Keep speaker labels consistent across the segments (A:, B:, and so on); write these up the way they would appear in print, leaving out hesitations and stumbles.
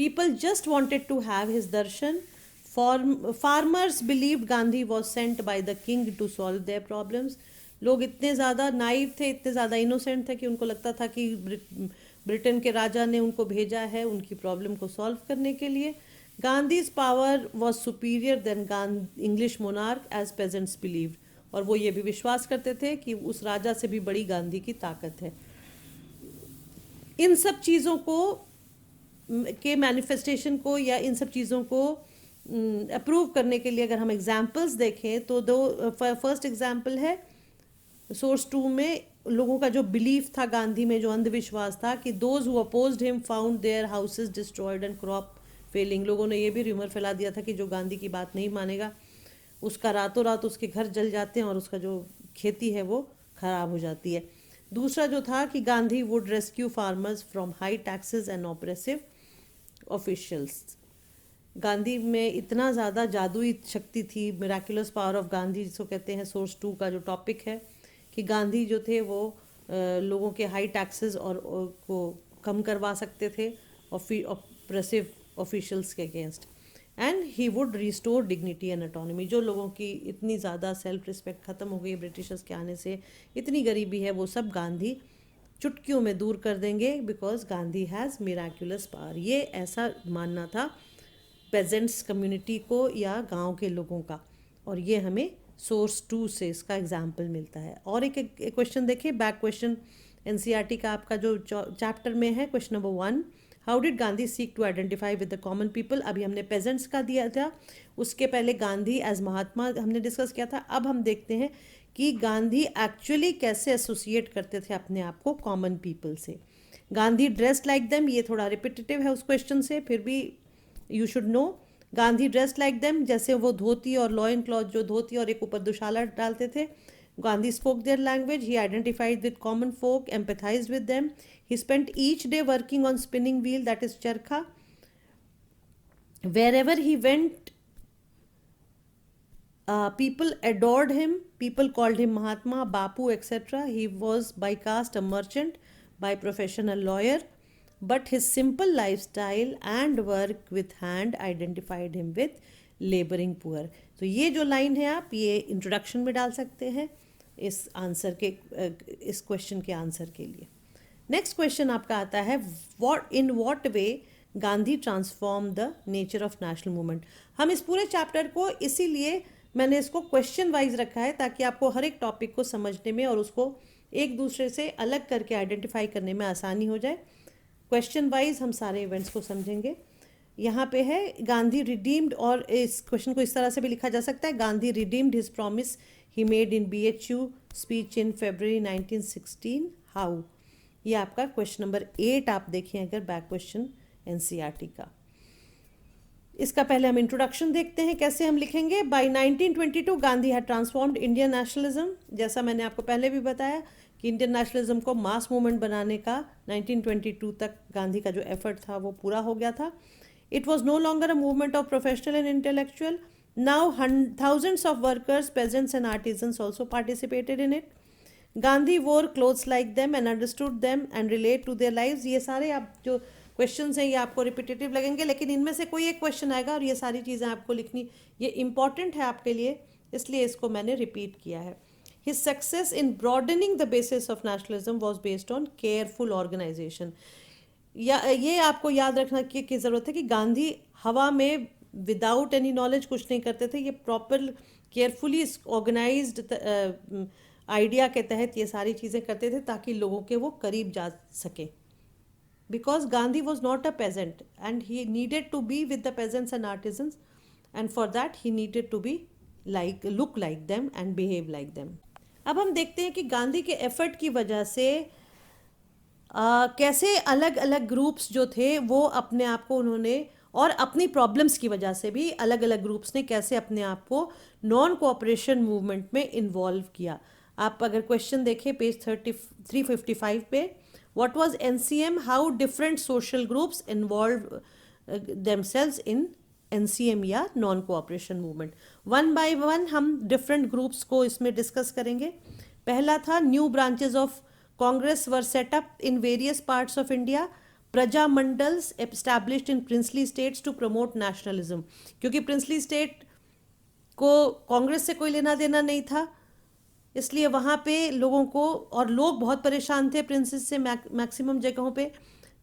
A: People just wanted to have his darshan. Farmers believed Gandhi was sent by the king to solve their problems. लोग इतने ज़्यादा naive थे, इतने ज़्यादा innocent थे कि उनको लगता था कि ब्रिटेन के राजा ने उनको भेजा है उनकी प्रॉब्लम को सॉल्व करने के लिए. Gandhi's power was superior than English monarch as peasants believed. और वो ये भी विश्वास करते थे कि उस राजा से भी बड़ी गांधी की ताकत है. इन सब चीज़ों को के मैनिफेस्टेशन को या इन सब चीज़ों को अप्रूव करने के लिए अगर हम एग्जाम्पल्स देखें तो फर्स्ट एग्जाम्पल है सोर्स 2 में लोगों का जो बिलीफ था गांधी में, जो अंधविश्वास था कि those who opposed him found their houses destroyed and crop failing. लोगों ने ये भी र्यूमर फैला दिया था कि जो गांधी की बात नहीं मानेगा उसका रातों रात उसके घर जल जाते हैं और उसका जो खेती है वो खराब हो जाती है. दूसरा जो था कि Gandhi would rescue farmers from high taxes and oppressive officials. Gandhi में इतना ज़्यादा जादुई शक्ति थी, मिराकुलस पावर ऑफ गांधी जिसको कहते हैं सोर्स 2 का जो टॉपिक है, कि गांधी जो थे वो लोगों के हाई टैक्सेस और को कम करवा सकते थे ऑपरेसिव ऑफिशियल्स के against. And he would restore dignity and autonomy. जो लोगों की इतनी ज़्यादा सेल्फ रिस्पेक्ट ख़त्म हो गई ब्रिटिशर्स के आने से, इतनी गरीबी है, वो सब गांधी चुटकियों में दूर कर देंगे because Gandhi has miraculous power. ये ऐसा मानना था पेजेंट्स कम्युनिटी को या गांव के लोगों का, और ये हमें सोर्स 2 से इसका एग्जाम्पल मिलता है. और एक क्वेश्चन देखिए, बैक क्वेश्चन एनसीईआरटी का आपका जो चैप्टर में है, question number 1, how did Gandhi seek to identify with the common people. अभी हमने पेजेंट्स का दिया था, उसके पहले गांधी एज महात्मा हमने डिस्कस किया था. अब हम देखते हैं कि गांधी एक्चुअली कैसे एसोसिएट करते थे अपने आप को कॉमन पीपल से. गांधी ड्रेस्ड लाइक देम, ये थोड़ा रिपीटेटिव है उस क्वेश्चन से, फिर भी you should know. Gandhi dressed like them, जैसे वो धोती और लॉइन क्लॉथ, जो धोती और एक ऊपर दुशाला डालते थे. Gandhi spoke their language, he identified with common folk, empathized with them. He spent each day working on spinning wheel, that is charkha. Wherever he went, people adored him. People called him Mahatma, Bapu, etc. He was by caste a merchant, by profession a lawyer. But his simple lifestyle and work with hand identified him with laboring poor. तो ये जो line है आप ये introduction में डाल सकते हैं इस आंसर के, इस क्वेश्चन के आंसर के लिए. नेक्स्ट क्वेश्चन आपका आता है, in what way Gandhi transform the nature of national movement. हम इस पूरे चैप्टर को इसीलिए मैंने इसको क्वेश्चन वाइज रखा है ताकि आपको हर एक टॉपिक को समझने में और उसको एक दूसरे से अलग करके आइडेंटिफाई करने में आसानी हो जाए. क्वेश्चन वाइज हम सारे इवेंट्स को समझेंगे. यहाँ पे है गांधी रिडीम्ड, और इस क्वेश्चन को इस तरह से भी लिखा जा सकता है, Gandhi redeemed his promise he made in BHU speech in February 1916 how. ये आपका क्वेश्चन नंबर 8 आप देखें अगर बैक क्वेश्चन एनसीईआरटी का. इसका पहले हम इंट्रोडक्शन देखते हैं कैसे हम लिखेंगे. By 1922 Gandhi had transformed Indian nationalism. जैसा मैंने आपको पहले भी बताया कि इंडियन नेशनलिज्म को मास मूवमेंट बनाने का 1922 तक गांधी का जो एफर्ट था वो पूरा हो गया था. It was no longer a movement of professional and intellectual. Now thousands of workers, peasants and artisans also participated in it. Gandhi wore clothes like them and understood them and relate to their lives. ये सारे आप जो questions हैं ये आपको repetitive लगेंगे, लेकिन इनमें से कोई एक क्वेश्चन आएगा और ये सारी चीज़ें आपको लिखनी, ये इंपॉर्टेंट है आपके लिए, इसलिए इसको मैंने रिपीट किया है. His success in broadening the basis of nationalism was based on careful organization. ये आपको याद रखना की ज़रूरत है कि गांधी हवा में विदाउट एनी नॉलेज कुछ नहीं करते थे. ये प्रॉपर केयरफुली ऑर्गेनाइज्ड आइडिया के तहत ये सारी चीज़ें करते थे ताकि लोगों के वो करीब जा सके. Because Gandhi was not a peasant and he needed to be with the peasants and artisans, and for that he needed to be look like them and behave like them. अब हम देखते हैं कि गांधी के एफर्ट की वजह से कैसे अलग अलग ग्रुप्स जो थे वो अपने आप को उन्होंने, और अपनी प्रॉब्लम्स की वजह से भी अलग अलग ग्रुप्स ने कैसे अपने आप को नॉन कोऑपरेशन मूवमेंट में इन्वॉल्व किया. आप अगर क्वेश्चन देखें पेज 355 पे, what was NCM, how different social groups involve themselves in NCM या non cooperation movement. One by one हम डिफरेंट ग्रुप्स को इसमें डिस्कस करेंगे. पहला था new branches of Congress were set up in various parts of India. Prajamandals established in princely states to promote nationalism, क्योंकि princely state को कांग्रेस से कोई लेना देना नहीं था, इसलिए वहाँ पे लोगों को, और लोग बहुत परेशान थे प्रिंसेस से मैक्सिमम जगहों पे,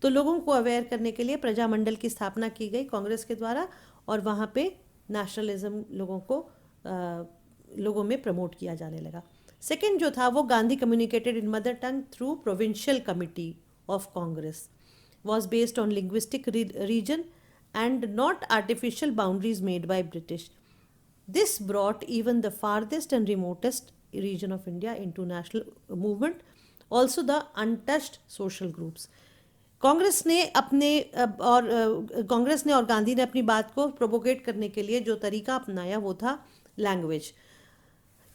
A: तो लोगों को अवेयर करने के लिए प्रजामंडल की स्थापना की गई कांग्रेस के द्वारा, और वहाँ पे नेशनलिज्म लोगों में प्रमोट किया जाने लगा। सेकंड जो था वो Gandhi communicated in mother tongue through provincial committee of Congress, was based on linguistic region and not artificial boundaries made by British. This brought even the farthest and remotest region of India into national movement, also the untouched social groups. Congress ने और गांधी ने अपनी बात को propagate करने के लिए जो तरीका अपनाया वो था लैंग्वेज।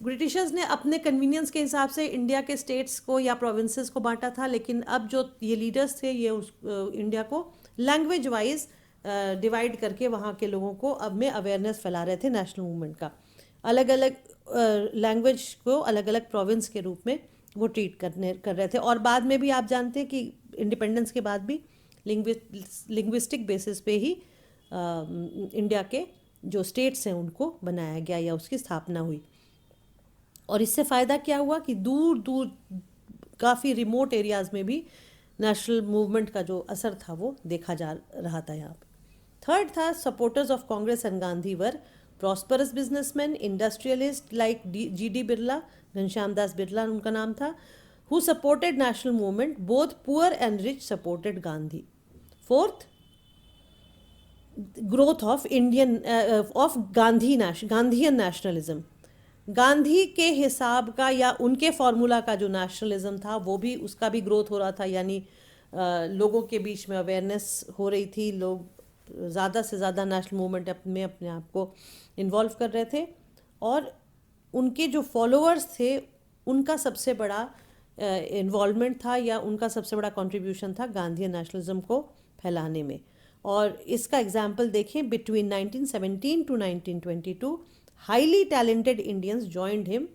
A: ब्रिटिशर्स ने अपने कन्वीनियंस के हिसाब से इंडिया के स्टेट्स को या प्रोविंसेस को बांटा था, लेकिन अब जो ये लीडर्स थे ये इंडिया को लैंग्वेज वाइज डिवाइड करके वहाँ के लोगों को अब में अवेयरनेस फैला रहे थे नेशनल मूवमेंट का। अलग अलग लैंग्वेज को अलग अलग प्रोविंस के रूप में वो ट्रीट कर रहे थे, और बाद में भी आप जानते हैं कि इंडिपेंडेंस के बाद भी लिंग्विस्टिक बेसिस पे ही इंडिया के जो स्टेट्स हैं उनको बनाया गया या उसकी स्थापना हुई। और इससे फ़ायदा क्या हुआ कि दूर दूर काफ़ी रिमोट एरियाज़ में भी नेशनल मूवमेंट का जो असर था वो देखा जा रहा था यहाँ पे। थर्ड था, supporters of Congress and Gandhi were prosperous businessman, industrialist like GD Birla, Ghanshyam Das Birla उनका नाम था, who supported national movement, both poor and rich supported Gandhi. Fourth, growth of Gandhian nationalism, Gandhi के हिसाब का या उनके फार्मूला का जो नेशनलिज्म था वो भी, उसका भी ग्रोथ हो रहा था, यानी लोगों के बीच में अवेयरनेस हो रही थी, लोग ज़्यादा से ज़्यादा नेशनल मूवमेंट में अपने आप को इन्वॉल्व कर रहे थे, और उनके जो फॉलोअर्स थे उनका सबसे बड़ा इन्वॉल्वमेंट था या उनका सबसे बड़ा कंट्रीब्यूशन था गांधी नेशनलिज्म को फैलाने में। और इसका एग्जाम्पल देखें, between 1917 to 1922 highly talented Indians joined him,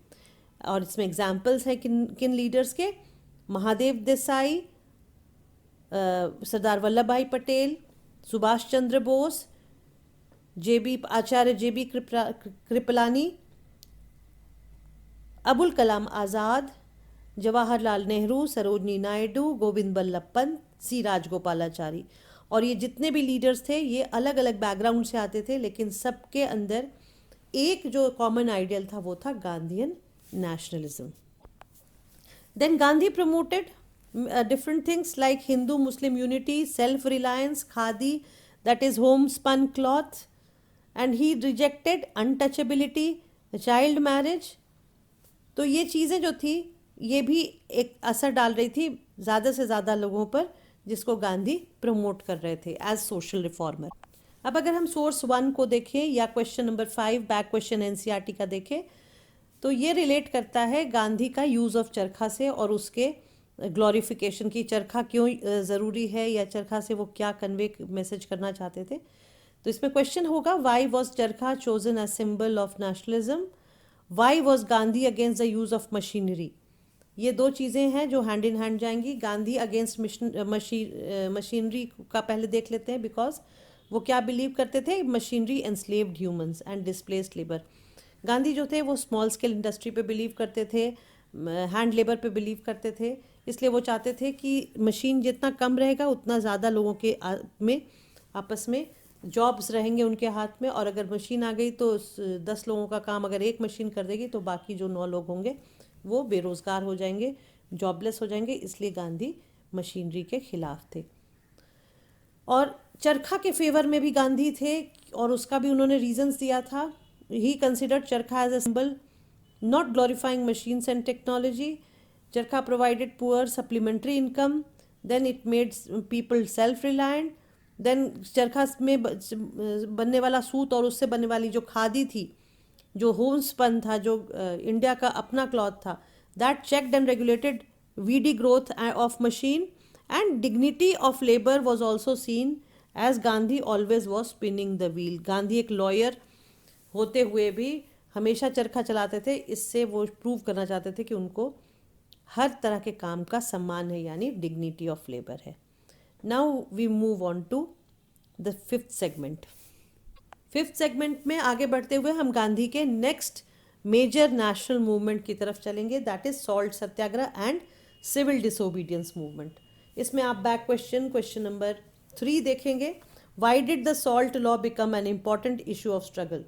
A: और इसमें एग्जाम्पल्स हैं किन लीडर्स के, महादेव देसाई, सरदार वल्लभ भाई पटेल, सुभाष चंद्र बोस, आचार्य JB कृपलानी, अबुल कलाम आज़ाद, जवाहरलाल नेहरू, सरोजनी नायडू, गोविंद बल्लभ पंत, C राजगोपालाचारी। और ये जितने भी लीडर्स थे ये अलग अलग बैकग्राउंड से आते थे, लेकिन सबके अंदर एक जो कॉमन आइडियल था वो था Gandhian nationalism. Then Gandhi promoted different things like Hindu Muslim unity, self reliance, khadi, that is homespun cloth, and he rejected untouchability, child marriage. तो ये चीज़ें जो थी ये भी एक असर डाल रही थी ज़्यादा से ज़्यादा लोगों पर, जिसको गांधी प्रमोट कर रहे थे एज सोशल रिफॉर्मर। अब अगर हम सोर्स 1 को देखें या question number 5 back question NCERT का देखें, तो ये रिलेट करता है गांधी का यूज़ ऑफ चरखा से और उसके ग्लोरिफिकेशन की, चरखा क्यों ज़रूरी है या चरखा से वो क्या कन्वे मैसेज करना चाहते थे। तो इसमें क्वेश्चन होगा, why was charkha chosen as symbol of nationalism, why was Gandhi against the use of machinery. ये दो चीज़ें हैं जो हैंड इन हैंड जाएंगी। गांधी अगेंस्ट मशीनरी का पहले देख लेते हैं, बिकॉज वो क्या बिलीव करते थे, machinery enslaved humans and displaced labour. Gandhi जो थे वो स्मॉल स्केल इंडस्ट्री पे बिलीव करते थे, हैंड लेबर पे बिलीव करते थे, इसलिए वो चाहते थे कि मशीन जितना कम रहेगा उतना ज़्यादा लोगों के में आपस में जॉब्स रहेंगे उनके हाथ में, और अगर मशीन आ गई तो 10 लोगों का काम अगर एक मशीन कर देगी तो बाकी जो 9 लोग होंगे वो बेरोज़गार हो जाएंगे, जॉबलेस हो जाएंगे। इसलिए गांधी मशीनरी के खिलाफ थे। और चरखा के फेवर में भी गांधी थे, और उसका भी उन्होंने रीजंस दिया था। He considered charkha as a symbol not glorifying machines and technology. Charkha provided poor supplementary income. Then it made people self-reliant. Then चरखा में बनने वाला सूत और उससे बनने वाली जो खादी थी, जो होमस्पन था, जो इंडिया का अपना क्लॉथ था, that checked and regulated weedy growth of machine, and dignity of labor was also seen as Gandhi always was spinning the wheel. Gandhi एक लॉयर होते हुए भी हमेशा चरखा चलाते थे। इससे वो प्रूव करना चाहते थे कि उनको हर तरह के काम का सम्मान है, यानी डिग्निटी ऑफ लेबर है। Now we move on to the fifth segment. Fifth segment में आगे बढ़ते हुए हम गांधी के नेक्स्ट मेजर नेशनल मूवमेंट की तरफ चलेंगे, that is salt Satyagraha and civil disobedience movement. इसमें आप बैक क्वेश्चन नंबर 3 देखेंगे। Why did the salt law become an important issue of struggle.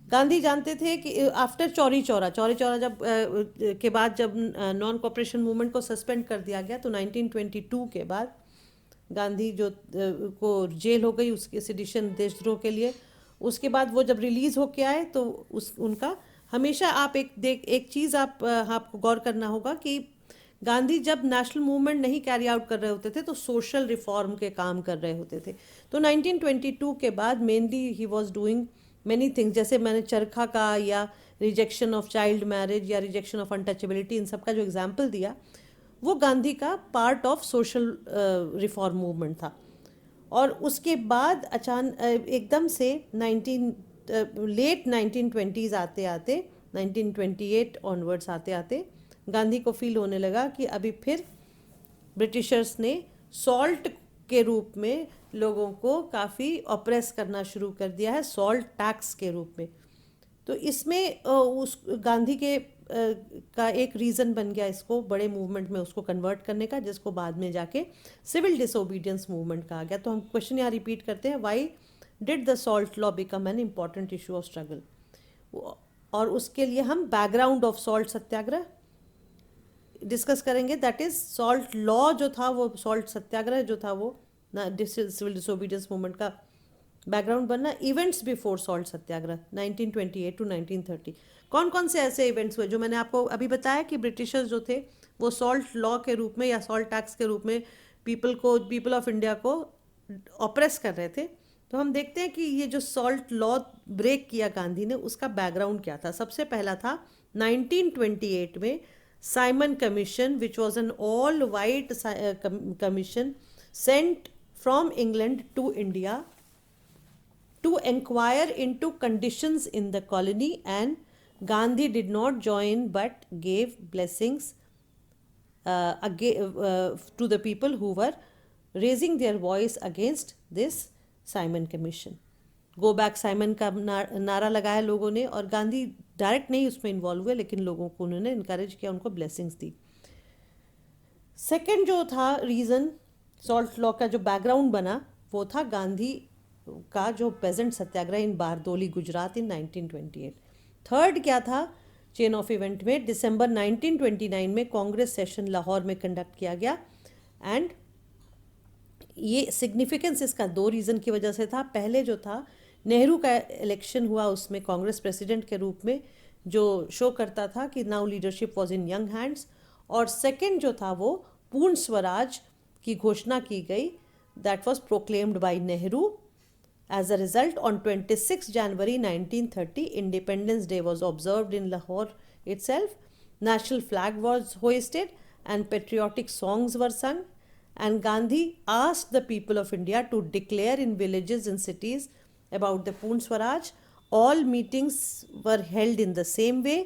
A: Gandhi जानते थे कि आफ्टर चौरी चौरा के बाद जब नॉन कॉपरेशन मूवमेंट को सस्पेंड कर दिया गया, तो 1922 के बाद गांधी जो को जेल हो गई उसके सिडिशन देशद्रोह के लिए। उसके बाद वो जब रिलीज होके आए तो उनका हमेशा आप एक चीज़ आपको गौर करना होगा कि गांधी जब नेशनल मूवमेंट नहीं कैरी आउट कर रहे होते थे तो सोशल रिफॉर्म के काम कर रहे होते थे। तो 1922 के बाद mainly he was doing many things, जैसे मैंने चरखा का या रिजेक्शन ऑफ चाइल्ड मैरिज या रिजेक्शन ऑफ अनटचेबिलिटी, इन सब का जो एग्जाम्पल दिया वो गांधी का part of social reform movement था। और उसके बाद अचानक एकदम से लेट 1920s आते आते 1928 ऑनवर्ड्स आते आते गांधी को फील होने लगा कि अभी फिर ब्रिटिशर्स ने सॉल्ट के रूप में लोगों को काफ़ी ऑप्रेस करना शुरू कर दिया है, सॉल्ट टैक्स के रूप में। तो इसमें उस गांधी के का एक रीज़न बन गया इसको बड़े मूवमेंट में उसको कन्वर्ट करने का, जिसको बाद में जाके सिविल डिसोबीडियंस मूवमेंट कहा गया। तो हम क्वेश्चन यहाँ रिपीट करते हैं, why did the salt law become an important issue of struggle. और उसके लिए हम background of salt Satyagraha discuss करेंगे, दैट इज सॉल्ट लॉ जो था वो, सॉल्ट सत्याग्रह जो था वो सिविल डिसोबीडियंस मूवमेंट का बैकग्राउंड बनना। Events before salt Satyagraha 1928 to 1930, कौन कौन से ऐसे इवेंट्स हुए जो मैंने आपको अभी बताया कि ब्रिटिशर्स जो थे वो सॉल्ट लॉ के रूप में या सॉल्ट टैक्स के रूप में पीपल ऑफ इंडिया को ऑप्रेस कर रहे थे। तो हम देखते हैं कि ये जो सॉल्ट लॉ ब्रेक किया गांधी ने, उसका बैकग्राउंड क्या था। सबसे पहला था 1928 में Simon commission, which was an all white commission sent from England to India to inquire into conditions in the colony, and Gandhi did not join but gave blessings to the people who were raising their voice against this Simon Commission. Go back Simon का नारा लगाया लोगों ने, और Gandhi direct नहीं उसमें involve हुए, लेकिन लोगों को उन्होंने इनकरेज किया, उनको ब्लेसिंग्स दी। सेकेंड जो था रीज़न सॉल्ट लॉ का जो बैकग्राउंड बना, वो था गांधी का जो पेजेंट सत्याग्रह इन बारदोली गुजरात इन 1928। थर्ड क्या था चेन ऑफ इवेंट में, दिसंबर 1929 में कांग्रेस सेशन लाहौर में कंडक्ट किया गया। एंड ये सिग्निफिकेंस इसका दो रीज़न की वजह से था। पहले जो था नेहरू का इलेक्शन हुआ, उसमें कांग्रेस प्रेसिडेंट के रूप में जो शो करता था कि now leadership was in young hands. और सेकेंड जो था वो पूर्ण स्वराज की घोषणा की गई, that was proclaimed by Nehru. As a result, on 26 January 1930, Independence Day was observed in Lahore itself. National flag was hoisted and patriotic songs were sung. And Gandhi asked the people of India to declare in villages and cities about the Poon Swaraj. All meetings were held in the same way,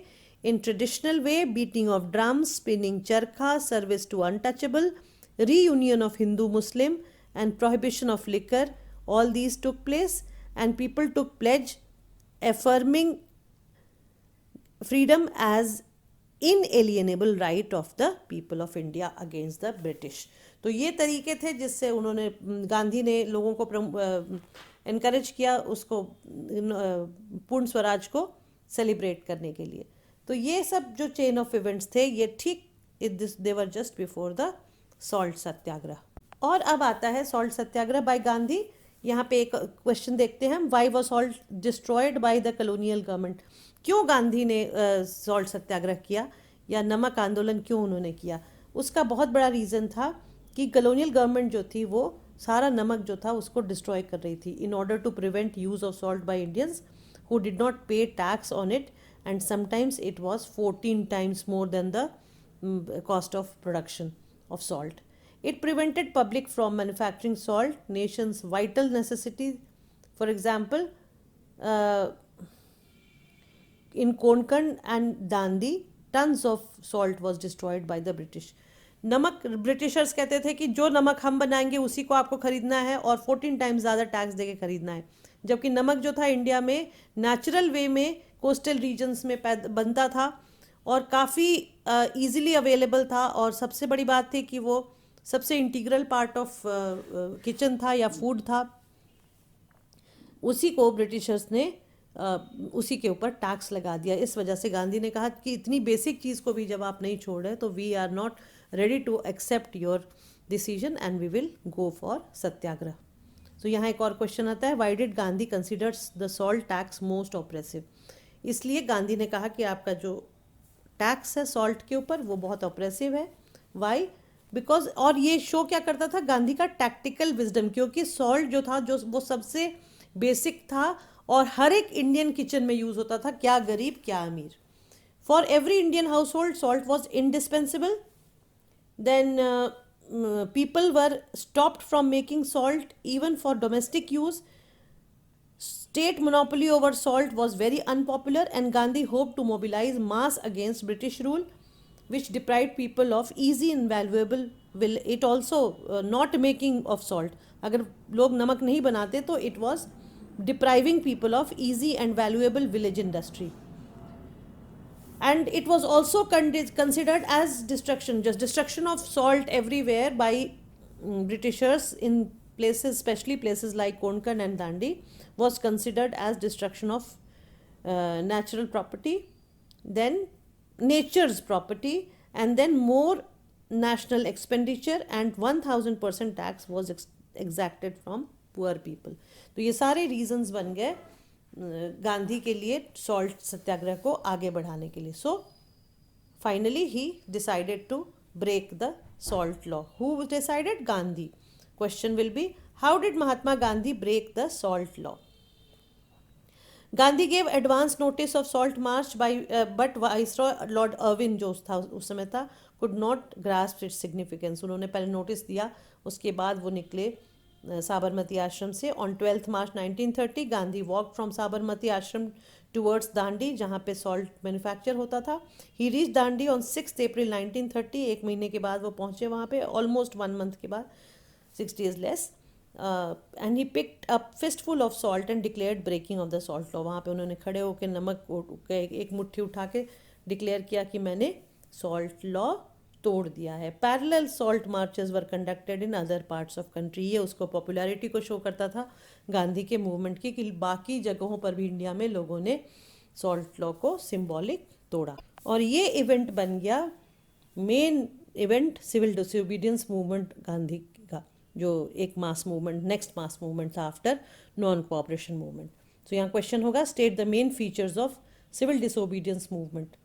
A: in traditional way, beating of drums, spinning charkha, service to untouchable, reunion of Hindu-Muslim, and prohibition of liquor. All these took place, and people took pledge affirming freedom as inalienable right of the people of India against the British. तो ये तरीके थे जिससे उन्होंने गांधी ने लोगों को encourage किया उसको पूर्ण स्वराज को सेलिब्रेट करने के लिए। तो ये सब जो चेन ऑफ इवेंट्स थे ये ठीक they were just before the salt satyagraha. और अब आता है सॉल्ट सत्याग्रह बाय गांधी। यहाँ पे एक क्वेश्चन देखते हैं हम, why was salt destroyed by the colonial government. क्यों गांधी ने सॉल्ट सत्याग्रह किया या नमक आंदोलन क्यों उन्होंने किया? उसका बहुत बड़ा रीज़न था कि कॉलोनियल गवर्नमेंट जो थी वो सारा नमक जो था उसको डिस्ट्रॉय कर रही थी, in order to prevent use of salt by Indians who did not pay tax on it, and sometimes it was 14 times more than the cost of production of salt. It prevented public from manufacturing salt, nation's vital necessity. For example, in Konkan and Dandi, tons of salt was destroyed by the British. नमक Britishers कहते थे कि जो नमक हम बनाएंगे उसी को आपको खरीदना है और 14 टाइम्स ज़्यादा टैक्स देके खरीदना है, जबकि नमक जो था इंडिया में नेचुरल वे में कोस्टल रीजन्स में बनता था और काफ़ी इजीली अवेलेबल था, और सबसे बड़ी बात थी कि वो सबसे इंटीग्रल पार्ट ऑफ किचन था या फूड था। उसी को ब्रिटिशर्स ने उसी के ऊपर टैक्स लगा दिया। इस वजह से गांधी ने कहा कि इतनी बेसिक चीज़ को भी जब आप नहीं छोड़ रहे तो we are not ready to accept your decision and we will go for satyagraha. तो यहाँ एक और क्वेश्चन आता है, why did Gandhi considers the salt tax most oppressive. इसलिए गांधी ने कहा कि आपका जो टैक्स है सॉल्ट के ऊपर वो बहुत ऑप्रेसिव है। वाई? बिकॉज, और ये शो क्या करता था, गांधी का टैक्टिकल विजडम, क्योंकि सॉल्ट जो था जो वो सबसे बेसिक था और हर एक इंडियन किचन में यूज होता था, क्या गरीब क्या अमीर। For every Indian household salt was indispensable. Then people were stopped from making salt even for domestic use. State monopoly over salt was very unpopular and Gandhi hoped to mobilize mass against British rule, which deprived people of easy and valuable will. It also not making of salt, अगर लोग नमक नहीं बनाते तो it was depriving people of easy and valuable village industry. And it was also considered as destruction, just destruction of salt everywhere by Britishers in places, especially places like Konkan and Dandi, was considered as destruction of natural property, then nature's property, and then more national expenditure, and 1000% tax was exacted from poor people. तो ये सारे reasons बन गए गांधी के लिए salt सत्याग्रह को आगे बढ़ाने के लिए. So finally he decided to break the salt law. Who decided? Gandhi. Question will be, how did Mahatma Gandhi break the salt law? Gandhi gave advance notice of salt march but viceroy lord Irwin जो था उस समय था could not grasp its significance. उन्होंने पहले notice दिया, उसके बाद वो निकले साबरमती आश्रम से. On 12 March 1930 Gandhi walk from Sabarmati आश्रम टूवर्ड्स दांडी जहाँ पे सॉल्ट मैन्युफैक्चर होता था. ही रीच दांडी ऑन 6 अप्रैल 1930. एक महीने के बाद वो पहुँचे वहाँ पे, ऑलमोस्ट 1 मंथ के बाद, 6 days लेस. And he picked up fistful of salt and declared breaking of the salt law. वहाँ पे उन्होंने खड़े होकर नमक एक मुट्ठी उठा के डिक्लेयर किया कि मैंने सॉल्ट लॉ तोड़ दिया है. Parallel salt marches were conducted in other parts of country. ये उसको पॉपुलैरिटी को शो करता था गांधी के मूवमेंट की कि बाकी जगहों पर भी इंडिया में लोगों ने सॉल्ट लॉ को सिंबॉलिक तोड़ा. और ये इवेंट बन गया main event civil disobedience movement Gandhi का, जो एक mass movement, next mass movement था आफ्टर नॉन कोऑपरेशन मूवमेंट. तो यहाँ क्वेश्चन होगा, state the main features of civil disobedience movement.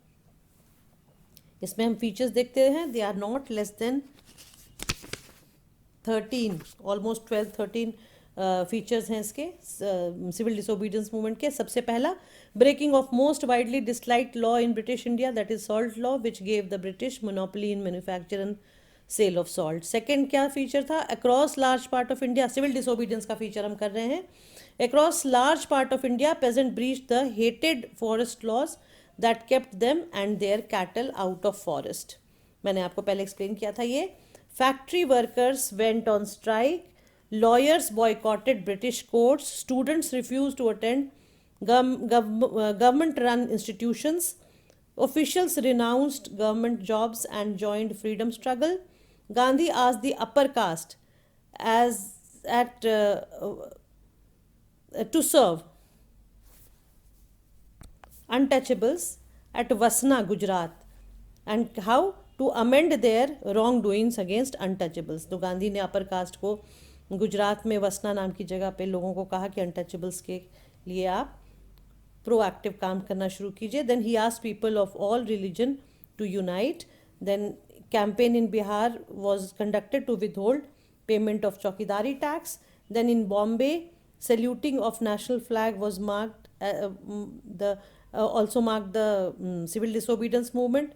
A: इसमें हम फीचर्स देखते हैं. They are not less than 13, almost 12-13 features हैं इसके सिविल डिसोबीडियंस मूवमेंट के. सबसे पहला, breaking of most widely disliked law in British India, that is salt law, which gave the British monopoly in manufacture and sale of salt. Second क्या feature था? Across large part of India, civil disobedience का feature हम कर रहे हैं. Across large part of India peasant breach the hated forest laws that kept them and their cattle out of forest. मैंने आपको पहले एक्सप्लेन किया था ये. Factory workers went on strike, lawyers boycotted British courts, students refused to attend government-run institutions, officials renounced government jobs and joined freedom struggle. Gandhi asked the upper caste to serve untouchables at Vasna, Gujarat, and how to amend their wrongdoings against untouchables. तो गांधी ने upper caste को गुजरात में वसना नाम की जगह पे लोगों को कहा कि अनटचेबल्स के लिए आप प्रोएक्टिव काम करना शुरू कीजिए. Then he asked people of all religion to unite. Then campaign in Bihar was conducted to withhold payment of chowkidari tax. Then in Bombay, saluting of national flag was also marked the civil disobedience movement.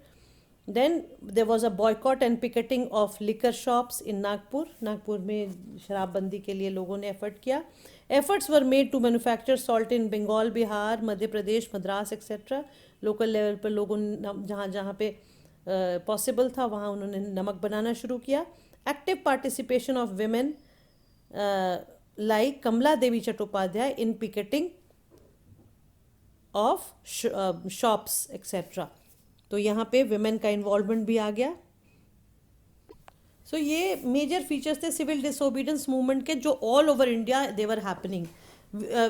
A: Then there was a boycott and picketing of liquor shops in Nagpur. Nagpur में शराबबंदी के लिए लोगों ने effort किया. Efforts were made to manufacture salt in Bengal, Bihar, Madhya Pradesh, Madras etcetera. Local level पर लोगों ने जहाँ जहाँ पे पॉसिबल था वहाँ उन्होंने नमक बनाना शुरू किया. Active participation of women like Kamala Devi Chattopadhyay in picketing of shops etcetera. तो यहाँ पे विमेन का इन्वॉल्वमेंट भी आ गया. सो ये मेजर फीचर्स थे सिविल डिसोबीडियंस मूवमेंट के, जो all over India they were happening.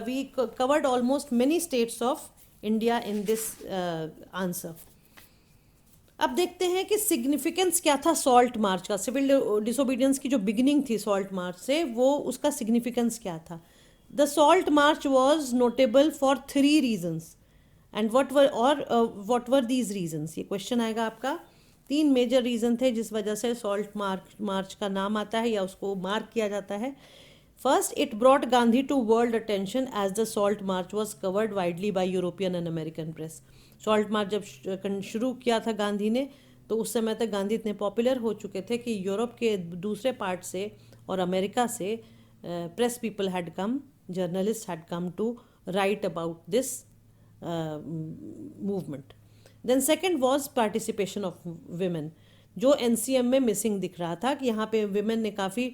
A: We covered almost many states of India in this answer. अब देखते हैं कि सिग्निफिकेंस क्या था सॉल्ट मार्च का. सिविल डिसोबीडियंस की जो बिगिनिंग थी सॉल्ट मार्च से, वो उसका सिग्निफिकेंस क्या था. The salt march was notable for 3 reasons. And what were these reasons, ये क्वेश्चन आएगा आपका. 3 मेजर रीजन थे जिस वजह से सॉल्ट मार्च का नाम आता है या उसको मार्क किया जाता है. First, it brought Gandhi to world attention as the salt march was covered widely by European and American press. Salt march जब शुरू किया था गांधी ने, तो उस समय तक गांधी इतने पॉपुलर हो चुके थे कि यूरोप के दूसरे पार्ट से और अमेरिका से press people had come, journalist had come to write about this movement. Then second was participation of women, जो NCM में मिसिंग दिख रहा था कि यहाँ पे विमेन ने काफ़ी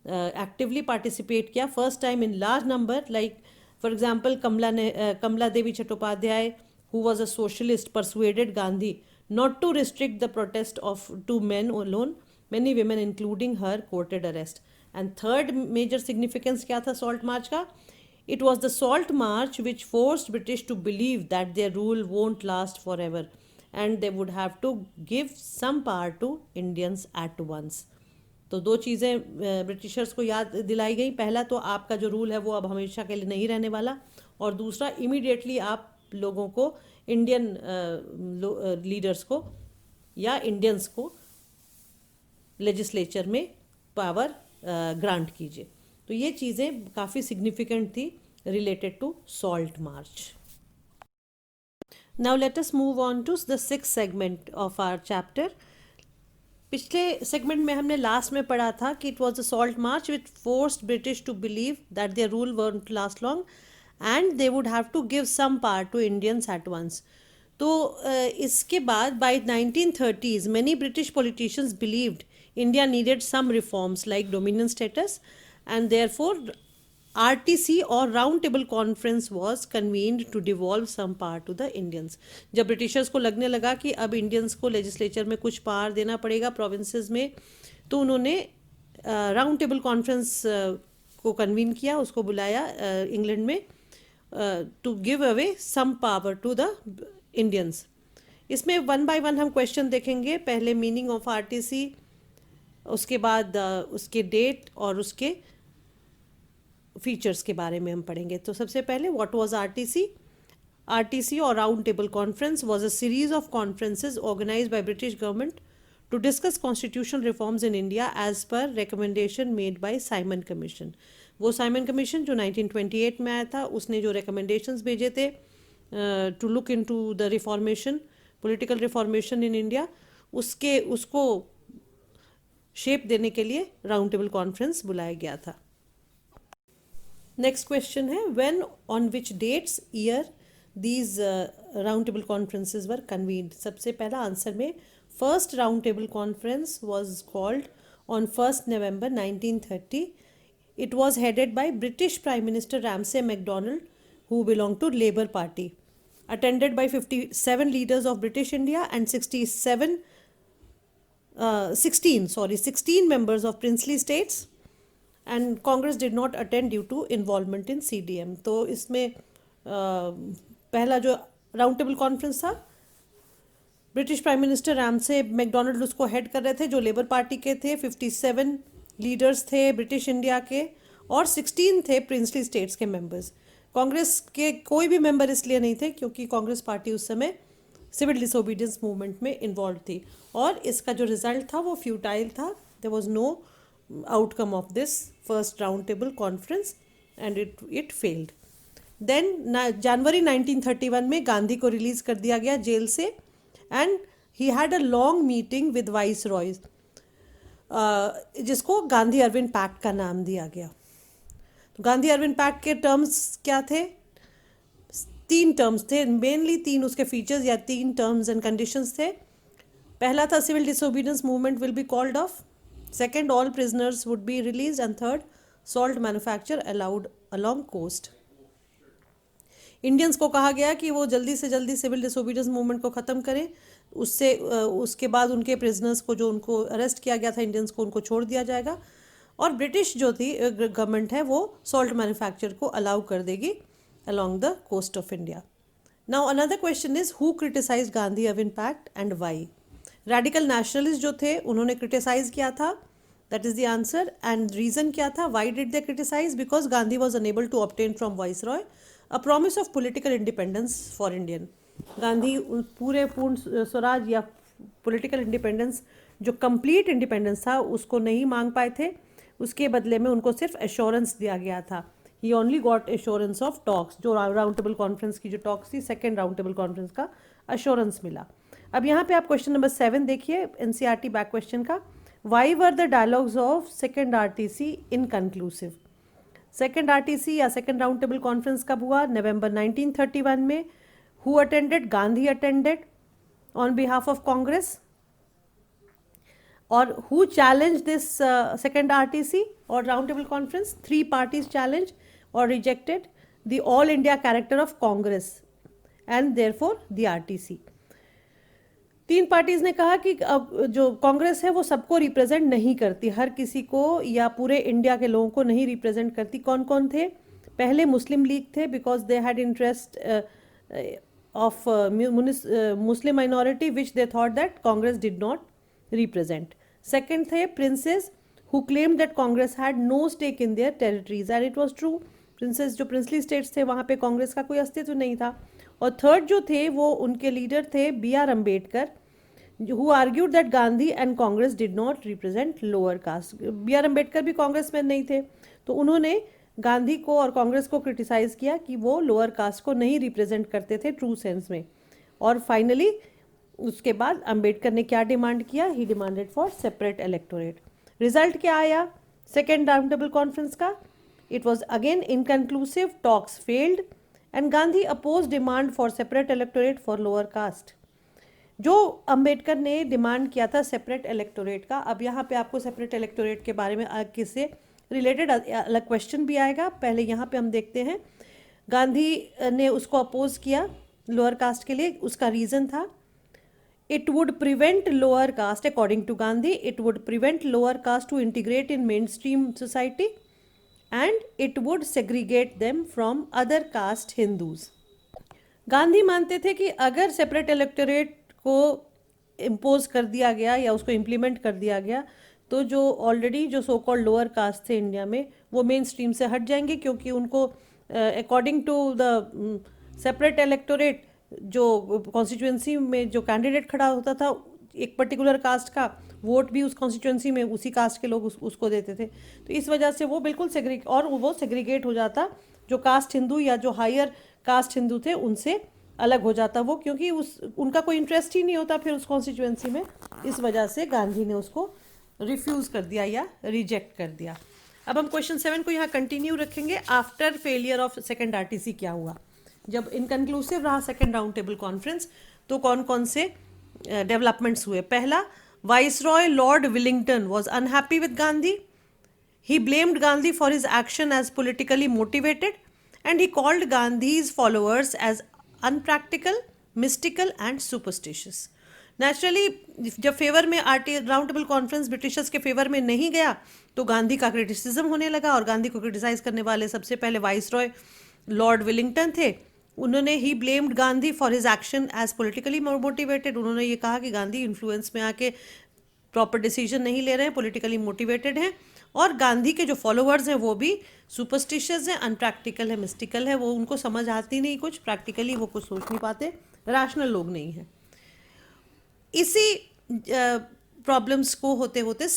A: एक्टिवली पार्टिसिपेट किया. First time in large number, like for example Kamala Devi Chattopadhyay, who was a socialist, persuaded Gandhi not to restrict the protest to men alone. Many women, including her, courted arrest. And third major significance क्या था salt march का? It was the salt march which forced British to believe that their rule won't last forever, and they would have to give some power to Indians at once. तो 2 चीज़ें Britishers को याद दिलाई गई. पहला तो आपका जो रूल है वो अब हमेशा के लिए नहीं रहने वाला, और दूसरा इमीडिएटली आप लोगों को, इंडियन लीडर्स को या इंडियंस को लेजिस्लेचर में पावर ग्रांट कीजिए. तो ये चीज़ें काफ़ी सिग्निफिकेंट थी related to salt march. Now let us move on to the 6th segment of our chapter. पिछले सेगमेंट में हमने लास्ट में पढ़ा था कि it was the salt march which forced British to believe that their rule won't last long and they would have to give some power to Indians at once. तो इसके बाद by 1930s many British politicians believed India needed some reforms like dominion status, and therefore RTC or Round Table Conference was convened to devolve some power to the Indians. जब Britishers को लगने लगा कि अब Indians को legislature में कुछ power देना पड़ेगा प्रोविंसेस में, तो उन्होंने राउंड टेबल कॉन्फ्रेंस को कन्वीन किया, उसको बुलाया इंग्लैंड में, to give away some power to the Indians. इसमें 1 by 1 हम क्वेश्चन देखेंगे. पहले मीनिंग ऑफ RTC, उसके बाद उसके डेट और उसके फीचर्स के बारे में हम पढ़ेंगे. तो सबसे पहले what was RTC. RTC or Round Table Conference was a series of conferences organized by British government to discuss constitutional reforms in India as per recommendation made by Simon Commission. वो Simon commission जो 1928 में आया था, उसने जो recommendations भेजे थे to look into the reformation, political reformation in India, उसको शेप देने के लिए राउंड टेबल कॉन्फ्रेंस बुलाया गया था. नेक्स्ट क्वेश्चन है when, on which dates, year these round table conferences were convened. सबसे पहला आंसर में first round table conference was called on 1 November 1930. It was headed by British Prime Minister Ramsay MacDonald, who belonged to Labour Party, attended by 57 leaders of British India and 16 members of princely states, and Congress did not attend due to involvement in CDM. तो इसमें पहला जो round table conference था, British prime minister Ramsay MacDonald उसको head कर रहे थे, जो लेबर पार्टी के थे. 57 लीडर्स थे ब्रिटिश इंडिया के, और 16 थे प्रिंसली स्टेट्स के मेंबर्स. कांग्रेस के कोई भी मेंबर इसलिए नहीं थे क्योंकि कांग्रेस पार्टी उस समय सिविल डिसोबीडियंस मूवमेंट में इन्वॉल्व थी, और इसका जो रिजल्ट था वो फ्यूटाइल था. There was no outcome of this first round table conference and it failed. Then जनवरी 1931 में गांधी को रिलीज कर दिया गया जेल से, and he had a long meeting with viceroys, जिसको गांधी अरविंद पैक्ट का नाम दिया गया. तो गांधी अरविंद पैक्ट के टर्म्स क्या थे? 3 टर्म्स थे, मेनली 3 उसके फीचर्स या 3 टर्म्स एंड कंडीशंस थे. पहला था civil disobedience movement will be called off, second all prisoners would be release, and third salt manufacture allowed along coast. Indians को कहा गया कि वो जल्दी से जल्दी सिविल डिसोबीडियंस मूवमेंट को ख़त्म करें, उससे उसके बाद उनके प्रिजनर्स को जो उनको अरेस्ट किया गया था इंडियंस को, उनको छोड़ दिया जाएगा, और ब्रिटिश जो थी गवर्नमेंट है वो सॉल्ट मैन्युफैक्चर को अलाउ कर देगी along the coast of India. Now another question is who criticized Gandhi of impact and why? Radical nationalists जो थे उन्होंने criticize किया था, that is the answer, and reason क्या था, why did they criticize? Because Gandhi was unable to obtain from Viceroy a promise of political independence for Indian. Gandhi पूरे पूर्ण स्वराज या पॉलिटिकल इंडिपेंडेंस जो कंप्लीट इंडिपेंडेंस था उसको नहीं मांग पाए थे, उसके बदले में उनको सिर्फ एश्योरेंस दिया गया था। He only got assurance of talks, जो राउंड टेबल कॉन्फ्रेंस की जो टॉक्स थी, सेकेंड राउंड टेबल कॉन्फ्रेंस का एश्योरेंस मिला। अब यहाँ पे आप क्वेश्चन नंबर 7 देखिए एनसीईआरटी बैक क्वेश्चन का, why were the dialogues of second RTC inconclusive? Second RTC या सेकेंड राउंड टेबल कॉन्फ्रेंस कब हुआ? नवंबर 1931 में। Who attended? Gandhi attended on behalf of Congress. और who challenged this second RTC or round table conference? 3 parties challenged or rejected the all India character of Congress and therefore the RTC. 3 parties ने कहा कि जो कांग्रेस है वो सबको रिप्रेजेंट नहीं करती, हर किसी को या पूरे इंडिया के लोगों को नहीं रिप्रेजेंट करती। कौन कौन थे? पहले मुस्लिम लीग थे, because they had interest of Muslim minority which they thought that Congress did not represent. Second थे princes who claimed that Congress had no stake in their territories and it was true. Princes जो princely states थे वहाँ पे कांग्रेस का कोई अस्तित्व नहीं था। और थर्ड जो थे वो उनके लीडर थे B.R. Ambedkar, who argued that Gandhi and Congress did not represent lower caste. B.R. Ambedkar भी कांग्रेस में नहीं थे, तो उन्होंने गांधी को और कांग्रेस को क्रिटिसाइज किया कि वो लोअर कास्ट को नहीं रिप्रेजेंट करते थे ट्रू सेंस में। और फाइनली उसके बाद अंबेडकर ने क्या डिमांड किया? He demanded for separate electorate. Result क्या आया सेकेंड राउंड टेबल कॉन्फ्रेंस का? It was again inconclusive, talks failed and Gandhi oppose demand for separate electorate for lower caste. जो अंबेडकर ने डिमांड किया था सेपरेट इलेक्टोरेट का, अब यहाँ पे आपको सेपरेट इलेक्टोरेट के बारे में किससे रिलेटेड अलग क्वेश्चन भी आएगा, पहले यहाँ पे हम देखते हैं। गांधी ने उसको अपोज किया लोअर कास्ट के लिए, उसका रीज़न था it would prevent lower caste, according to Gandhi, it would prevent lower caste to integrate in mainstream society and it would segregate them from other caste Hindus. Gandhi मानते थे कि अगर separate electorate को impose कर दिया गया या उसको इम्प्लीमेंट कर दिया गया तो जो ऑलरेडी जो सो कॉल्ड लोअर कास्ट थे इंडिया में वो मेन स्ट्रीम से हट जाएंगे, क्योंकि उनको according to the separate electorate जो कॉन्स्टिट्यूंसी में जो कैंडिडेट खड़ा होता था एक पर्टिकुलर कास्ट का, वोट भी उस कॉन्स्टिट्यूंसी में उसी कास्ट के लोग उसको देते थे, तो इस वजह से वो बिल्कुल वो सेग्रीगेट हो जाता, जो कास्ट हिंदू या जो हायर कास्ट हिंदू थे उनसे अलग हो जाता वो, क्योंकि उनका कोई इंटरेस्ट ही नहीं होता फिर उस कॉन्स्टिट्यूंसी में। इस वजह से गांधी ने उसको रिफ्यूज़ कर दिया या रिजेक्ट कर दिया। अब हम क्वेश्चन 7 को यहाँ कंटिन्यू रखेंगे। After failure of second RTC क्या हुआ? जब इनकन्क्लूसिव रहा सेकेंड राउंड टेबल कॉन्फ्रेंस तो कौन कौन से डेवलपमेंट्स हुए? पहला, viceroy lord Willingdon was unhappy with Gandhi. He blamed Gandhi for his action as politically motivated and he called Gandhi's followers as unpractical, mystical and superstitious. Naturally जब फेवर में round table conference Britishers के favour में नहीं गया तो गांधी का क्रिटिसिज्म होने लगा, और गांधी को क्रिटिसाइज करने वाले सबसे पहले वाइसरॉय लॉर्ड विलिंगटन थे। उन्होंने he blamed Gandhi for his action as politically motivated. उन्होंने ये कहा कि गांधी इन्फ्लुएंस में आके प्रॉपर डिसीजन नहीं ले रहे हैं, पॉलिटिकली मोटिवेटेड हैं, और गांधी के जो फॉलोअर्स हैं वो भी सुपरस्टिशियस हैं, अनप्रैक्टिकल है, मिस्टिकल है, वो उनको समझ आती नहीं कुछ, प्रैक्टिकली वो कुछ सोच नहीं पाते, रैशनल लोग नहीं हैं। इसी प्रॉब्लम्स को होते होते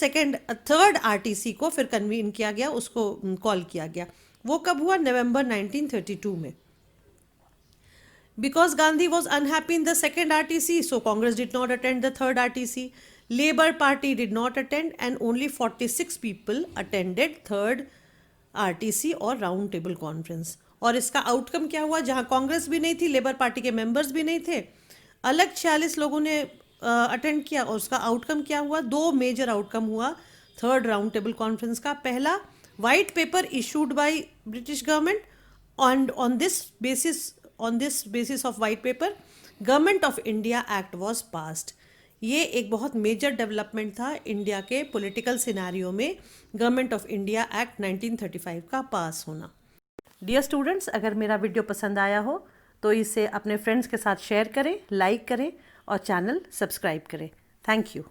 A: थर्ड आरटीसी को फिर कन्वीन किया गया, उसको कॉल किया गया। वो कब हुआ? नवंबर 1932 में। Because Gandhi was unhappy in the second RTC, so Congress did not attend the third RTC. Labour Party did not attend and only 46 people attended third RTC और राउंड टेबल कॉन्फ्रेंस। और इसका outcome क्या हुआ? जहां कांग्रेस भी नहीं थी, labour party के मेंबर्स भी नहीं थे, अलग 46 लोगों ने अटेंड किया और उसका आउटकम क्या हुआ? 2 मेजर आउटकम हुआ थर्ड राउंड टेबल कॉन्फ्रेंस का। पहला, white paper issued by British government, and on this basis of white paper government of India act was passed. ये एक बहुत मेजर डेवलपमेंट था इंडिया के पॉलिटिकल सिनेरियो में, गवर्नमेंट ऑफ इंडिया एक्ट 1935 का पास होना। डियर स्टूडेंट्स, अगर मेरा वीडियो पसंद आया हो तो इसे अपने फ्रेंड्स के साथ शेयर करें, लाइक करें और चैनल सब्सक्राइब करें। Thank you.